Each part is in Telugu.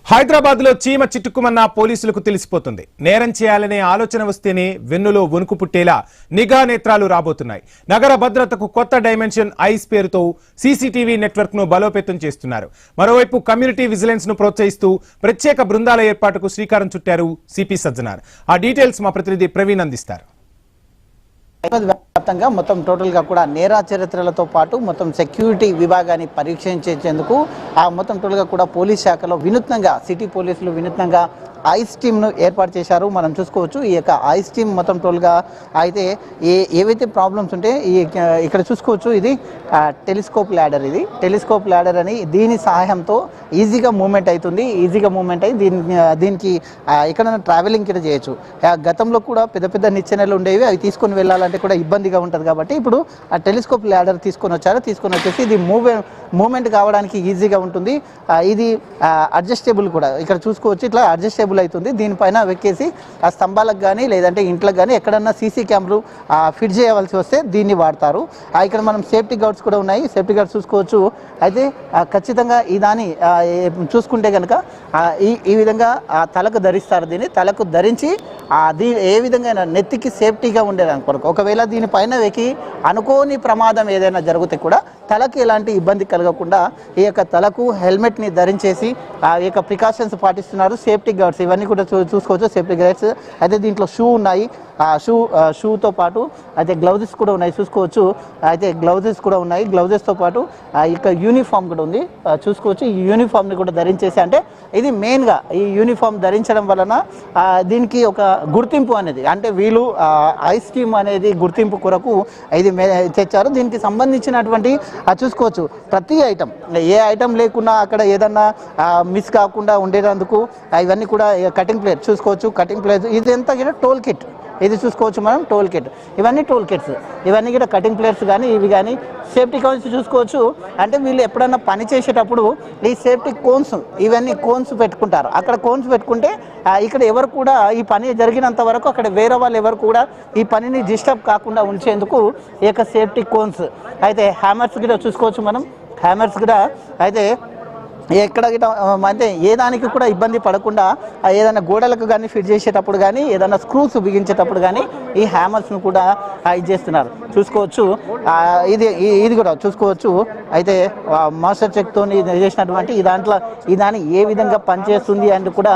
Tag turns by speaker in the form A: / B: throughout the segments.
A: హైదరాబాద్లో చీమ చిట్టుకుమన్న పోలీసులకు తెలిసిపోతుంది. నేరం చేయాలనే ఆలోచన వస్తేనే వెన్నులో వణుకు పుట్టేలా నిఘా నేత్రాలు రాబోతున్నాయి. నగర భద్రతకు కొత్త డైమెన్షన్ ఐస్ పేరుతో సీసీటీవీ నెట్వర్క్ ను బలోపేతం చేస్తున్నారు. మరోవైపు కమ్యూనిటీ విజిలెన్స్ ను ప్రోత్సహిస్తూ ప్రత్యేక బృందాల ఏర్పాటుకు శ్రీకారం చుట్టారు సిపి సజ్జనార్. ఆ డీటెయిల్స్ మా ప్రతినిధి ప్రవీణ్ అందిస్తారు.
B: వ్యాప్తంగా మొత్తం టోటల్గా కూడా నేర చరిత్రలతో పాటు మొత్తం సెక్యూరిటీ విభాగాన్ని పరీక్షించేందుకు ఆ మొత్తం టోటల్గా కూడా పోలీస్ శాఖలో వినూత్నంగా సిటీ పోలీసులు వినూత్నంగా ఐస్ టీమ్ను ఏర్పాటు చేశారు. మనం చూసుకోవచ్చు ఈ యొక్క ఐస్ టీమ్ మొత్తం టోల్గా అయితే ఏవైతే ప్రాబ్లమ్స్ ఉంటే ఇక్కడ చూసుకోవచ్చు. ఇది టెలిస్కోప్ ల్యాడర్, ఇది టెలిస్కోప్ ల్యాడర్ అని దీని సహాయంతో ఈజీగా మూవ్మెంట్ అవుతుంది. ఈజీగా మూవ్మెంట్ అయ్యి దీనికి ఎక్కడైనా ట్రావెలింగ్ కూడా చేయొచ్చు. గతంలో కూడా పెద్ద పెద్ద నిచ్చెనలు ఉండేవి, అవి తీసుకొని వెళ్ళాలంటే కూడా ఇబ్బందిగా ఉంటుంది కాబట్టి ఇప్పుడు ఆ టెలిస్కోప్ ల్యాడర్ తీసుకొని వచ్చారు. తీసుకొని వచ్చేసి ఇది మూవ్మెంట్ కావడానికి ఈజీగా ఉంటుంది. ఇది అడ్జస్టబుల్ కూడా, ఇక్కడ చూసుకోవచ్చు ఇట్లా అడ్జస్టబుల్ అవుతుంది. దీనిపైన వెక్కేసి ఆ స్తంభాలకు కానీ లేదంటే ఇంట్లకు కానీ ఎక్కడన్నా సీసీ కెమెరాలు ఫిట్ చేయవలసి వస్తే దీన్ని వాడతారు. ఇక్కడ మనం సేఫ్టీ గార్డ్స్ కూడా ఉన్నాయి, సేఫ్టీ గార్డ్స్ చూసుకోవచ్చు. అయితే ఖచ్చితంగా ఈ దాన్ని చూసుకుంటే కనుక ఈ విధంగా తలకు ధరిస్తారు. దీన్ని తలకు ధరించి ఏ విధంగా నెత్తికి సేఫ్టీగా ఉండేదాని కొరకు ఒకవేళ దీనిపైన వెక్కి అనుకోని ప్రమాదం ఏదైనా జరిగితే కూడా తలకు ఎలాంటి ఇబ్బంది కలగకుండా ఈ యొక్క తలకు హెల్మెట్ని ధరించేసి ఆ యొక్క ప్రికాషన్స్ పాటిస్తున్నారు సేఫ్టీ గార్డ్స్. ఇవన్నీ కూడా చూసుకోవచ్చు సేఫ్టీ గార్డ్స్. అయితే దీంట్లో షూ ఉన్నాయి, షూతో పాటు అయితే గ్లౌజెస్ కూడా ఉన్నాయి చూసుకోవచ్చు. అయితే గ్లౌజెస్ కూడా ఉన్నాయి, గ్లౌజెస్తో పాటు ఇక యూనిఫామ్ కూడా ఉంది చూసుకోవచ్చు. ఈ యూనిఫామ్ని కూడా ధరించేసి, అంటే ఇది మెయిన్గా ఈ యూనిఫామ్ ధరించడం వలన దీనికి ఒక గుర్తింపు అనేది, అంటే వీళ్ళు ఐస్ టీమ్ అనేది గుర్తింపు కొరకు ఇది తెచ్చారు. దీనికి సంబంధించినటువంటి చూసుకోవచ్చు ప్రతి ఐటమ్, ఏ ఐటమ్ లేకున్నా అక్కడ ఏదన్నా మిస్ కాకుండా ఉండేందుకు ఇవన్నీ కూడా కటింగ్ ప్లేట్ చూసుకోవచ్చు. కటింగ్ ప్లేట్ ఇదంతా కూడా టోల్ కిట్, ఇది చూసుకోవచ్చు మనం టోల్ కిట్. ఇవన్నీ టోల్ కిట్స్, ఇవన్నీ కూడా కటింగ్ ప్లేట్స్ కానీ ఇవి కానీ సేఫ్టీ కోన్స్ చూసుకోవచ్చు. అంటే వీళ్ళు ఎప్పుడన్నా పని చేసేటప్పుడు ఈ సేఫ్టీ కోన్స్, ఇవన్నీ కోన్స్ పెట్టుకుంటారు. అక్కడ కోన్స్ పెట్టుకుంటే ఇక్కడ ఎవరు కూడా ఈ పని జరిగినంత వరకు అక్కడ వేరే వాళ్ళు ఎవరు కూడా ఈ పనిని డిస్టర్బ్ కాకుండా ఉంచేందుకు ఈ యొక్క సేఫ్టీ కోన్స్. అయితే హ్యామర్స్ కూడా చూసుకోవచ్చు మనం, హ్యామర్స్ కూడా అయితే ఎక్కడ అంటే ఏ దానికి కూడా ఇబ్బంది పడకుండా ఏదైనా గోడలకు కానీ ఫిట్ చేసేటప్పుడు కానీ ఏదైనా స్క్రూస్ బిగించేటప్పుడు కానీ ఈ హ్యామర్స్ను కూడా ఇది చేస్తున్నారు చూసుకోవచ్చు. ఇది కూడా చూసుకోవచ్చు. అయితే మాస్టర్ చెక్తో చేసినటువంటి ఈ దాన్ని ఏ విధంగా పనిచేస్తుంది అని కూడా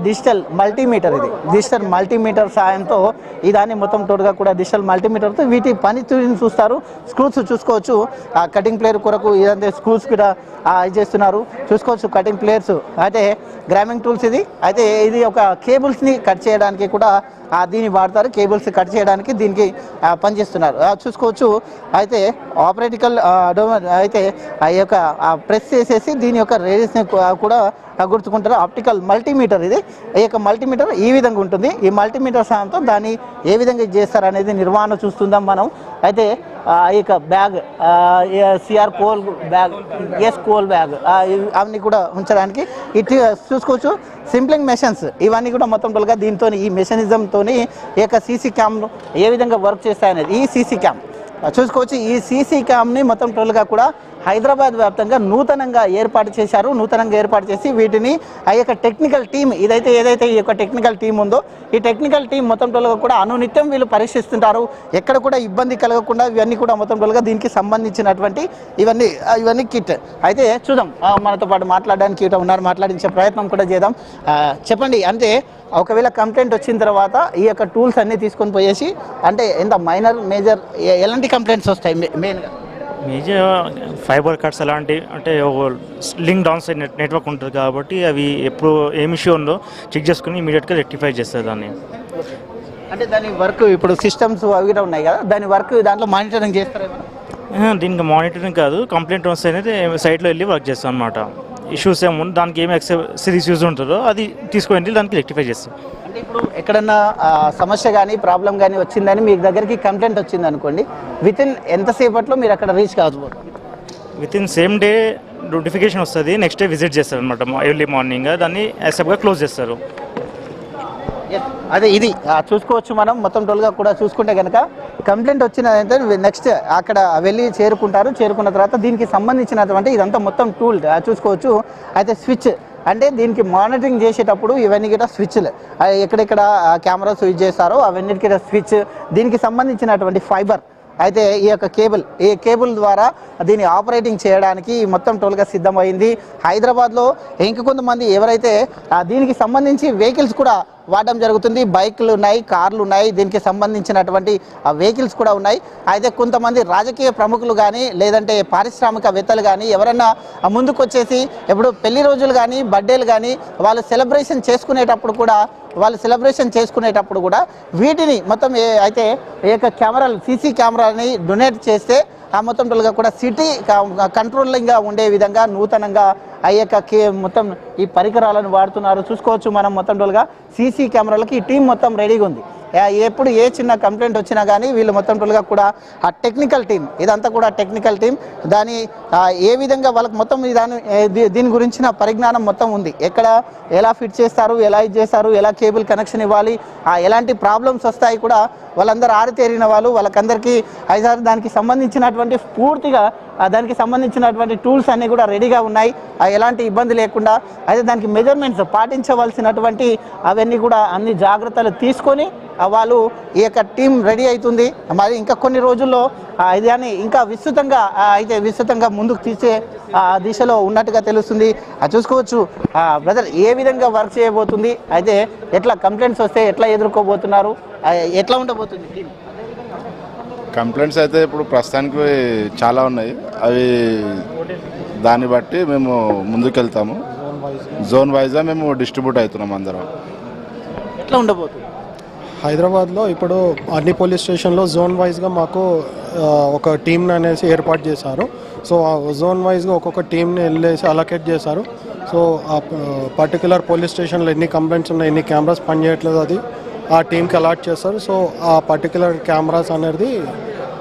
B: డిజిటల్ మల్టీమీటర్, ఇది డిజిటల్ మల్టీమీటర్ సాయంతో ఈ దాన్ని మొత్తం టోటల్గా కూడా డిజిటల్ మల్టీమీటర్తో వీటి పని చూస్తారు. స్క్రూస్ చూసుకోవచ్చు, కటింగ్ ప్లేయర్ కొరకు ఇదంతా స్క్రూస్ కూడా ఇది చేస్తున్నారు చూసుకోవచ్చు. కటింగ్ ప్లేయర్స్ అయితే గ్రామింగ్ టూల్స్ ఇది. అయితే ఇది ఒక కేబుల్స్ని కట్ చేయడానికి కూడా దీన్ని వాడతారు. కేబుల్స్ కట్ చేయడానికి దీనికి పనిచేస్తున్నారు చూసుకోవచ్చు. అయితే ఆపరేటికల్ అయితే ఈ యొక్క ప్రెస్ చేసేసి దీని యొక్క రేడియస్ని కూడా గుర్తుకుంటారు. ఆప్టికల్ మల్టీమీటర్, ఇది ఈ యొక్క మల్టీమీటర్ ఈ విధంగా ఉంటుంది. ఈ మల్టీమీటర్ సాయంతో దాన్ని ఏ విధంగా చేస్తారు అనేది నిర్వహణ చూస్తుందాం మనం. అయితే ఈ యొక్క bag CR coal bag, coal bag అవన్నీ కూడా ఉంచడానికి ఇటు చూసుకోవచ్చు. సింప్లింగ్ మెషన్స్ ఇవన్నీ కూడా మొత్తం టోల్గా దీంతో ఈ మెషనిజంతో ఈ యొక్క సీసీ క్యామ్ను ఏ విధంగా వర్క్ చేస్తాయనేది ఈ సీసీ క్యామ్ చూసుకోవచ్చు. ఈ సీసీ క్యామ్ని మొత్తం టోల్గా కూడా హైదరాబాద్ వ్యాప్తంగా నూతనంగా ఏర్పాటు చేశారు. నూతనంగా ఏర్పాటు చేసి వీటిని ఆ యొక్క టెక్నికల్ టీం ఏదైతే ఈ యొక్క టెక్నికల్ టీం ఉందో ఈ టెక్నికల్ టీం మొత్తం టోల్గా కూడా అనునిత్యం వీళ్ళు పరీక్షిస్తుంటారు. ఎక్కడ కూడా ఇబ్బంది కలగకుండా ఇవన్నీ కూడా మొత్తం టోల్గా దీనికి సంబంధించినటువంటి ఇవన్నీ కిట్. అయితే చూద్దాం, మనతో పాటు మాట్లాడడానికి ఉన్నారు, మాట్లాడించే ప్రయత్నం కూడా చేద్దాం. చెప్పండి, అంటే ఒకవేళ కంప్లైంట్ వచ్చిన తర్వాత ఈ యొక్క టూల్స్ అన్నీ తీసుకొని పోయేసి, అంటే ఎంత మైనర్ మేజర్ ఎలాంటి కంప్లైంట్స్ వస్తాయి మెయిన్గా?
C: మేజర్ ఫైబర్ కట్స్ అలాంటి, అంటే లింక్ డౌన్ సైడ్ నెట్వర్క్ ఉంటుంది కాబట్టి అవి ఎప్పుడు ఏం ఇష్యూ ఉందో చెక్ చేసుకుని ఇమీడియట్గా రెక్టిఫై చేస్తారు దాన్ని.
B: అంటే దాని వర్క్ ఇప్పుడు సిస్టమ్స్ అవి కూడా ఉన్నాయి కదా, దాని వర్క్ దాంట్లో మానిటరింగ్ చేస్తారేమో?
C: దీనికి మానిటరింగ్ కాదు, కంప్లైంట్ వస్తే అనేది సైట్లో వెళ్ళి వర్క్ చేస్తాం అనమాట. ఇష్యూస్ ఏముంది దానికి ఏమి సిరీస్ యూజ్ ఉంటుందో అది తీసుకుని దానికి రెక్టిఫై చేస్తాం.
B: అంటే ఇప్పుడు ఎక్కడన్నా సమస్య కానీ ప్రాబ్లం కానీ వచ్చిందని మీ దగ్గరికి కంప్లైంట్ వచ్చింది అనుకోండి, వితిన్ ఎంతసేపట్లో మీరు అక్కడ రీచ్ కావచ్చు?
C: వితిన్ సేమ్ డే నోటిఫికేషన్ వస్తుంది, నెక్స్ట్ డే విజిట్ చేస్తారు అనమాట. ఎర్లీ మార్నింగ్ దాన్ని యాక్సెప్ట్గా క్లోజ్ చేస్తారు.
B: అదే ఇది చూసుకోవచ్చు మనం మొత్తం టోల్గా కూడా చూసుకుంటే కనుక కంప్లైంట్ వచ్చినదంటే నెక్స్ట్ అక్కడ వెళ్ళి చేరుకుంటారు. చేరుకున్న తర్వాత దీనికి సంబంధించినటువంటి ఇదంతా మొత్తం టూల్ చూసుకోవచ్చు. అయితే స్విచ్ అంటే దీనికి మానిటరింగ్ చేసేటప్పుడు ఇవన్నీ కూడా స్విచ్లు ఎక్కడెక్కడ కెమెరా స్విచ్ చేస్తారో అవన్నిటికీ స్విచ్, దీనికి సంబంధించినటువంటి ఫైబర్ అయితే ఈ యొక్క కేబుల్ ద్వారా దీన్ని ఆపరేటింగ్ చేయడానికి మొత్తం టోల్గా సిద్ధమైంది. హైదరాబాద్లో ఇంకా కొంతమంది ఎవరైతే దీనికి సంబంధించి వెహికల్స్ కూడా వాడడం జరుగుతుంది. బైక్లు ఉన్నాయి, కార్లు ఉన్నాయి, దీనికి సంబంధించినటువంటి వెహికల్స్ కూడా ఉన్నాయి. అయితే కొంతమంది రాజకీయ ప్రముఖులు కానీ లేదంటే పారిశ్రామికవేత్తలు కానీ ఎవరన్నా ముందుకు వచ్చేసి ఎప్పుడు పెళ్లి రోజులు కానీ బర్త్డేలు కానీ వాళ్ళు సెలబ్రేషన్ చేసుకునేటప్పుడు కూడా వీటిని మొత్తం అయితే ఈ యొక్క కెమెరాలు సీసీ కెమెరాని డొనేట్ చేస్తే ఆ మొత్తం టోల్గా కూడా సిటీ కంట్రోలింగ్గా ఉండే విధంగా నూతనంగా ఆ యొక్క మొత్తం ఈ పరికరాలను వాడుతున్నారు. చూసుకోవచ్చు మనం మొత్తం టోల్గా సీసీ కెమెరాలకి ఈ టీం మొత్తం రెడీగా ఉంది. ఎప్పుడు ఏ చిన్న కంప్లైంట్ వచ్చినా కానీ వీళ్ళు మొత్తం టోల్గా కూడా ఆ టెక్నికల్ టీం, ఇదంతా కూడా టెక్నికల్ టీం, దాని ఏ విధంగా వాళ్ళకి మొత్తం దీని గురించిన పరిజ్ఞానం మొత్తం ఉంది. ఎక్కడ ఎలా ఫిట్ చేస్తారు, ఎలా ఇది చేస్తారు, ఎలా కేబుల్ కనెక్షన్ ఇవ్వాలి, ఎలాంటి ప్రాబ్లమ్స్ వస్తాయి కూడా వాళ్ళందరూ ఆరితేరిన వాళ్ళు. వాళ్ళకందరికీ దానికి సంబంధించినటువంటి పూర్తిగా దానికి సంబంధించినటువంటి టూల్స్ అన్నీ కూడా రెడీగా ఉన్నాయి, ఎలాంటి ఇబ్బంది లేకుండా. అయితే దానికి మెజర్మెంట్స్ పాటించవలసినటువంటి అవన్నీ కూడా అన్ని జాగ్రత్తలు తీసుకొని వాళ్ళు ఈ యొక్క టీం రెడీ అవుతుంది. మరి ఇంకా కొన్ని రోజుల్లో ఇదాన్ని ఇంకా విస్తృతంగా ముందుకు తీసే దిశలో ఉన్నట్టుగా తెలుస్తుంది. చూసుకోవచ్చు బ్రదర్ ఏ విధంగా వర్క్ చేయబోతుంది, అయితే ఎట్లా కంప్లైంట్స్ వస్తే ఎట్లా ఎదుర్కోబోతున్నారు, ఎట్లా ఉండబోతుంది టీం?
D: కంప్లైంట్స్ అయితే ఇప్పుడు ప్రస్తుతానికి చాలా ఉన్నాయి. అవి దాన్ని బట్టి మేము ముందుకెళ్తాము. జోన్ వైజ్గా మేము డిస్ట్రిబ్యూట్ అవుతున్నాం అందరం.
B: ఎట్లా ఉండబోతుంది?
E: హైదరాబాద్లో ఇప్పుడు అన్ని పోలీస్ స్టేషన్లో జోన్ వైజ్గా మాకు ఒక టీంని అనేసి ఏర్పాటు చేశారు. సో ఆ జోన్ వైజ్గా ఒక్కొక్క టీంని వెళ్ళేసి అలొకేట్ చేశారు. సో ఆ పర్టికులర్ పోలీస్ స్టేషన్లో ఎన్ని కంప్లైంట్స్ ఉన్నాయి, ఎన్ని కెమెరాస్ పనిచేయట్లేదు, అది ఆ టీంకి అలాట్ చేస్తారు. సో ఆ పర్టికులర్ కెమెరాస్ అనేది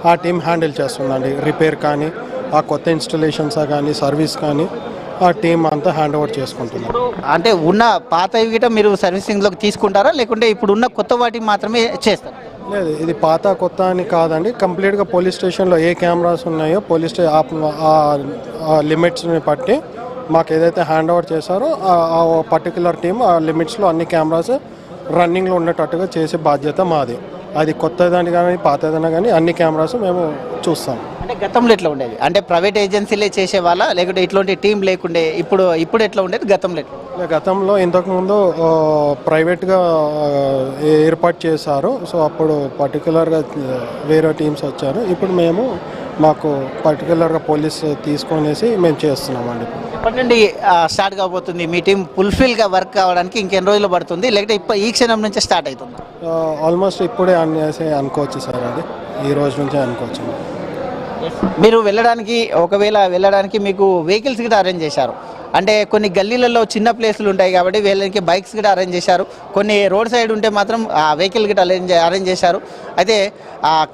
E: ఆ టీం హ్యాండిల్ చేస్తుందండి. రిపేర్ కానీ, ఆ కొత్త ఇన్స్టలేషన్స్ కానీ, సర్వీస్ కానీ ఆ టీం అంతా హ్యాండ్ ఓవర్ చేసుకుంటున్నారు.
B: అంటే ఉన్న పాతవి గిట్ట మీరు సర్వీసింగ్లోకి తీసుకుంటారా, లేకుంటే ఇప్పుడు ఉన్న కొత్త వాటికి మాత్రమే చేస్తారా?
E: లేదు, ఇది పాత కొత్త అని కాదండి. కంప్లీట్గా పోలీస్ స్టేషన్లో ఏ కెమెరాస్ ఉన్నాయో ఆ లిమిట్స్ని బట్టి మాకు ఏదైతే హ్యాండ్ ఓవర్ చేశారో ఆ పర్టికులర్ టీం ఆ లిమిట్స్లో అన్ని కెమెరాస్ రన్నింగ్లో ఉండేటట్టుగా చేసే బాధ్యత మాది. అది కొత్తదని కానీ పాతదైనా కానీ అన్ని కెమెరాస్ మేము చూస్తాం.
B: అంటే గతంలో ఎట్లా ఉండేది, అంటే ప్రైవేట్ ఏజెన్సీలే చేసేవాళ్ళ లేకుంటే ఇట్లాంటి టీం లేకుండే ఇప్పుడు ఎట్లా ఉండేది గతంలో?
E: గతంలో ఇంతకుముందు ప్రైవేట్గా ఏర్పాటు చేశారు. సో అప్పుడు పర్టికులర్గా వేరే టీమ్స్ వచ్చారు. ఇప్పుడు మాకు పర్టికులర్గా పోలీస్ తీసుకొనేసి మేము చేస్తున్నామండి.
B: ఎప్పటి నుండి స్టార్ట్ కాబోతుంది మీ టీం ఫుల్ఫిల్గా వర్క్ కావడానికి? ఇంకెన్ని రోజులు పడుతుంది, లేకపోతే ఈ క్షణం నుంచే స్టార్ట్ అవుతుంది?
E: ఆల్మోస్ట్ ఇప్పుడే అనుకోవచ్చు సార్, అది ఈ రోజు నుంచే అనుకోవచ్చు.
B: మీరు ఒకవేళ వెళ్ళడానికి మీకు వెహికల్స్ కూడా అరేంజ్ చేశారు. అంటే కొన్ని గల్లీలలో చిన్న ప్లేసులు ఉంటాయి కాబట్టి వీళ్ళకి బైక్స్ కూడా అరేంజ్ చేశారు. కొన్ని రోడ్ సైడ్ ఉంటే మాత్రం వెహికల్ కూడా అరేంజ్ చేశారు. అయితే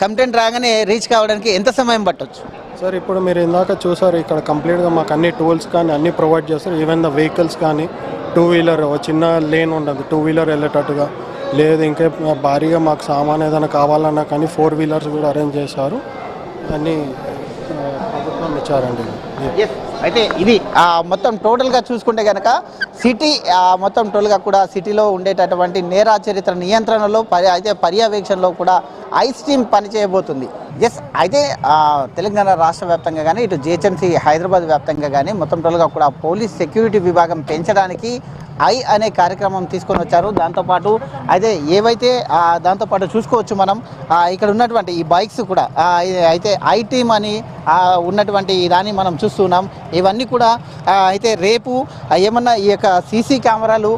B: కంప్లైంట్ రాగానే రీచ్ కావడానికి ఎంత సమయం పట్టవచ్చు
E: సార్? ఇప్పుడు మీరు ఇందాక చూసారు, ఇక్కడ కంప్లీట్గా మాకు అన్ని టూల్స్ కానీ అన్నీ ప్రొవైడ్ చేస్తారు. ఈవెన్ ద వెహికల్స్ కానీ, 2 వీలర్ చిన్న లేన్ ఉంటుంది 2 వీలర్ వెళ్ళేటట్టుగా, లేదు ఇంకా భారీగా మాకు సామాన్ ఏదైనా కావాలన్నా కానీ 4 వీలర్స్ కూడా అరేంజ్ చేశారు. అన్నీ ప్రభుత్వం ఇచ్చారండి.
B: అయితే ఇది మొత్తం టోటల్గా చూసుకుంటే కనుక సిటీ మొత్తం టోటల్గా కూడా సిటీలో ఉండేటటువంటి నేరా చరిత్ర నియంత్రణలో అయితే పర్యవేక్షణలో కూడా ఐస్ టీమ్ పనిచేయబోతుంది. అయితే తెలంగాణ రాష్ట్ర వ్యాప్తంగా కానీ ఇటు జిహెచ్ఎంసీ హైదరాబాద్ వ్యాప్తంగా కానీ మొత్తం టోటల్గా కూడా పోలీస్ సెక్యూరిటీ విభాగం పెంచడానికి అనే కార్యక్రమం తీసుకొని వచ్చారు. దాంతోపాటు అయితే దాంతోపాటు చూసుకోవచ్చు మనం ఇక్కడ ఉన్నటువంటి ఈ బైక్స్ కూడా అయితే టీమ్ అని ఉన్నటువంటి దాన్ని మనం చూస్తున్నాం. ఇవన్నీ కూడా అయితే రేపు ఏమన్నా ఈ యొక్క సీసీ కెమెరాలు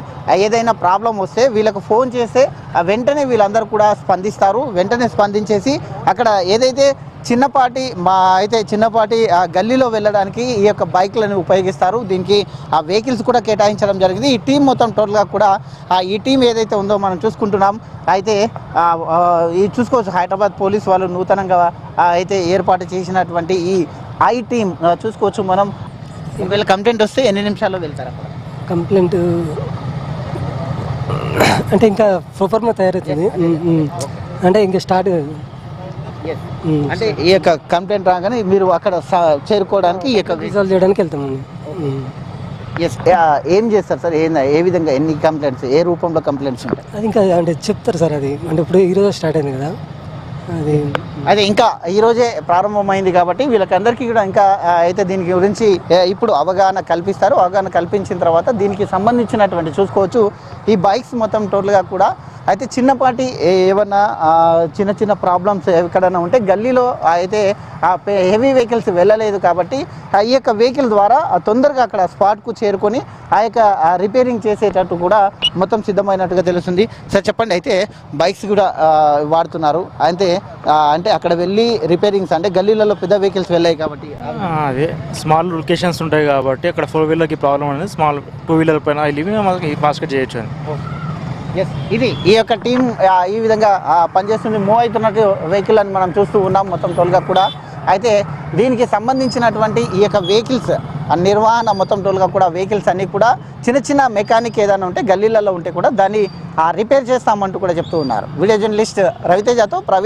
B: ఏదైనా ప్రాబ్లం వస్తే వీళ్ళకు ఫోన్ చేస్తే వెంటనే వీళ్ళందరూ కూడా స్పందిస్తారు. వెంటనే స్పందించేసి అక్కడ ఏదైతే చిన్నపాటి గల్లీలో వెళ్ళడానికి ఈ యొక్క బైక్లను ఉపయోగిస్తారు. దీనికి వెహికల్స్ కూడా కేటాయించడం జరిగింది. ఈ టీం మొత్తం టోటల్గా కూడా ఈ టీం ఏదైతే ఉందో మనం చూసుకుంటున్నాం. అయితే ఇది చూసుకోవచ్చు, హైదరాబాద్ పోలీస్ వాళ్ళు నూతనంగా అయితే ఏర్పాటు చేసినటువంటి ఈ టీం చూసుకోవచ్చు మనం. ఒకవేళ కంప్లైంట్ వస్తే ఎన్ని నిమిషాల్లో వెళ్తారు?
F: కంప్లైంట్ అంటే ఇంకా ప్రాపర్గా తయారవుతుంది, అంటే ఇంకా స్టార్ట్.
B: అంటే ఈ యొక్క కంప్లైంట్ రాగానే మీరు అక్కడ చేరుకోవడానికి ఈ యొక్క
F: రిజాల్వ్ చేయడానికి వెళ్తామండి.
B: ఎస్ ఏం చేస్తారు సార్ ఏ విధంగా ఎన్ని కంప్లైంట్స్ ఏ రూపంలో కంప్లైంట్స్ ఉంటాయి
F: అది ఇంకా అంటే చెప్తారు సార్ అది అంటే ఇప్పుడు ఈరోజు స్టార్ట్ అయింది కదా అది
B: అదే ఇంకా ఈరోజే ప్రారంభమైంది కాబట్టి వీళ్ళకందరికీ కూడా ఇంకా అయితే దీని గురించి ఇప్పుడు అవగాహన కల్పిస్తారు. అవగాహన కల్పించిన తర్వాత దీనికి సంబంధించినటువంటి చూసుకోవచ్చు ఈ బైక్స్ మొత్తం టోటల్గా కూడా అయితే చిన్నపాటి ఏమన్నా చిన్న చిన్న ప్రాబ్లమ్స్ ఎక్కడైనా ఉంటే గల్లీలో అయితే హెవీ వెహికల్స్ వెళ్ళలేదు కాబట్టి ఈ యొక్క వెహికల్ ద్వారా తొందరగా అక్కడ స్పాట్కు చేరుకొని ఆ యొక్క రిపేరింగ్ చేసేటట్టు కూడా మొత్తం సిద్ధమైనట్టుగా తెలుస్తుంది. సార్ చెప్పండి, అయితే బైక్స్ కూడా వాడుతున్నారు అంటే అక్కడ వెళ్ళి రిపేరింగ్స్ అంటే గల్లీలలో పెద్ద వెహికల్స్ వెళ్ళాయి కాబట్టి
C: అదే స్మాల్ లొకేషన్స్ ఉంటాయి కాబట్టి అక్కడ 4-వీలర్కి ప్రాబ్లం అనేది స్మాల్ 2-వీలర్ పైన వెళ్ళి మనకి ఫాస్ట్గా చేయొచ్చు అని.
B: ఎస్, ఇది ఈ యొక్క టీం ఈ విధంగా పనిచేస్తుంది. మూవ్ అవుతున్నట్టు వెహికల్ అని మనం చూస్తూ ఉన్నాం మొత్తం టోల్గా కూడా. అయితే దీనికి సంబంధించినటువంటి ఈ యొక్క వెహికల్స్ నిర్వహణ మొత్తం టోల్గా కూడా వెహికల్స్ అన్నీ కూడా చిన్న చిన్న మెకానిక్ ఏదైనా ఉంటే గల్లీలలో ఉంటే కూడా దాన్ని రిపేర్ చేస్తామంటూ కూడా చెప్తూ ఉన్నారు. వీడియో జర్నలిస్ట్ రవితేజతో ప్రవీణ్.